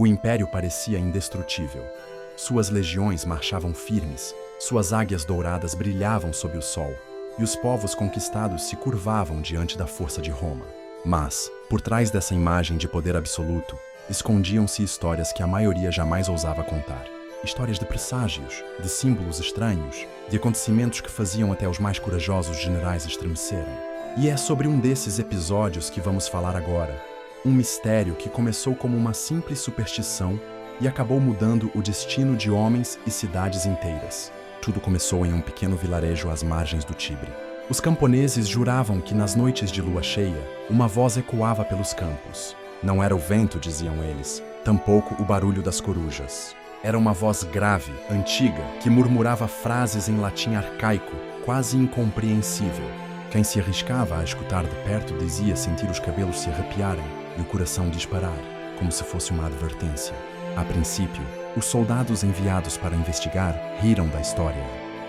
O império parecia indestrutível. Suas legiões marchavam firmes, suas águias douradas brilhavam sob o sol, e os povos conquistados se curvavam diante da força de Roma. Mas, por trás dessa imagem de poder absoluto, escondiam-se histórias que a maioria jamais ousava contar. Histórias de presságios, de símbolos estranhos, de acontecimentos que faziam até os mais corajosos generais estremecerem. E é sobre um desses episódios que vamos falar agora. Um mistério que começou como uma simples superstição e acabou mudando o destino de homens e cidades inteiras. Tudo começou em um pequeno vilarejo às margens do Tibre. Os camponeses juravam que nas noites de lua cheia, uma voz ecoava pelos campos. Não era o vento, diziam eles, tampouco o barulho das corujas. Era uma voz grave, antiga, que murmurava frases em latim arcaico, quase incompreensível. Quem se arriscava a escutar de perto dizia sentir os cabelos se arrepiarem e o coração disparar, como se fosse uma advertência. A princípio, os soldados enviados para investigar riram da história.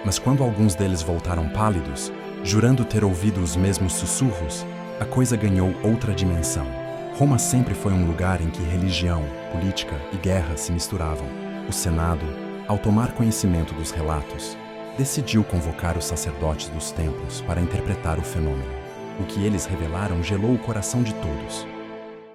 Mas quando alguns deles voltaram pálidos, jurando ter ouvido os mesmos sussurros, a coisa ganhou outra dimensão. Roma sempre foi um lugar em que religião, política e guerra se misturavam. O Senado, ao tomar conhecimento dos relatos, decidiu convocar os sacerdotes dos templos para interpretar o fenômeno. O que eles revelaram gelou o coração de todos.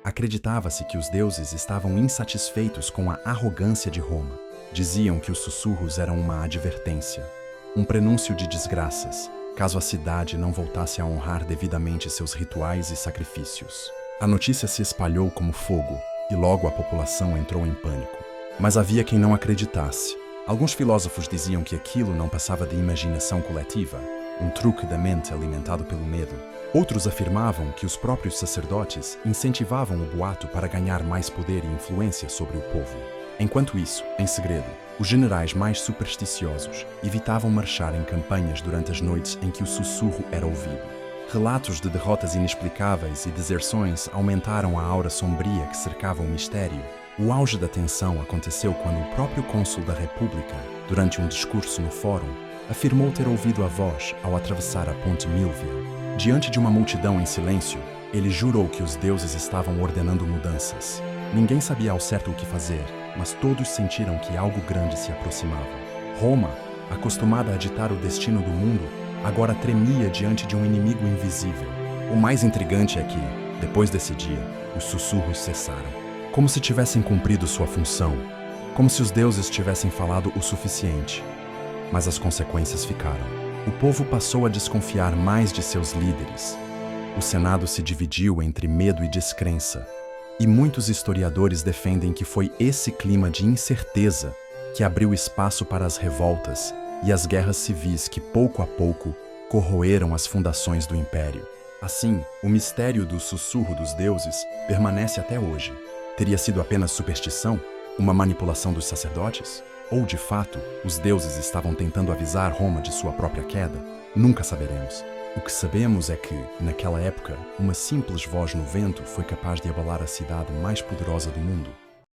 Acreditava-se que os deuses estavam insatisfeitos com a arrogância de Roma. Diziam que os sussurros eram uma advertência, um prenúncio de desgraças, caso a cidade não voltasse a honrar devidamente seus rituais e sacrifícios. A notícia se espalhou como fogo e logo a população entrou em pânico. Mas havia quem não acreditasse. Alguns filósofos diziam que aquilo não passava de imaginação coletiva, um truque da mente alimentado pelo medo. Outros afirmavam que os próprios sacerdotes incentivavam o boato para ganhar mais poder e influência sobre o povo. Enquanto isso, em segredo, os generais mais supersticiosos evitavam marchar em campanhas durante as noites em que o sussurro era ouvido. Relatos de derrotas inexplicáveis e deserções aumentaram a aura sombria que cercava o mistério. O auge da tensão aconteceu quando o próprio cônsul da República, durante um discurso no fórum, afirmou ter ouvido a voz ao atravessar a ponte Milvia. Diante de uma multidão em silêncio, ele jurou que os deuses estavam ordenando mudanças. Ninguém sabia ao certo o que fazer, mas todos sentiram que algo grande se aproximava. Roma, acostumada a ditar o destino do mundo, agora tremia diante de um inimigo invisível. O mais intrigante é que, depois desse dia, os sussurros cessaram. Como se tivessem cumprido sua função, como se os deuses tivessem falado o suficiente. Mas as consequências ficaram. O povo passou a desconfiar mais de seus líderes. O Senado se dividiu entre medo e descrença. E muitos historiadores defendem que foi esse clima de incerteza que abriu espaço para as revoltas e as guerras civis que, pouco a pouco, corroeram as fundações do império. Assim, o mistério do sussurro dos deuses permanece até hoje. Teria sido apenas superstição? Uma manipulação dos sacerdotes? Ou, de fato, os deuses estavam tentando avisar Roma de sua própria queda? Nunca saberemos. O que sabemos é que, naquela época, uma simples voz no vento foi capaz de abalar a cidade mais poderosa do mundo.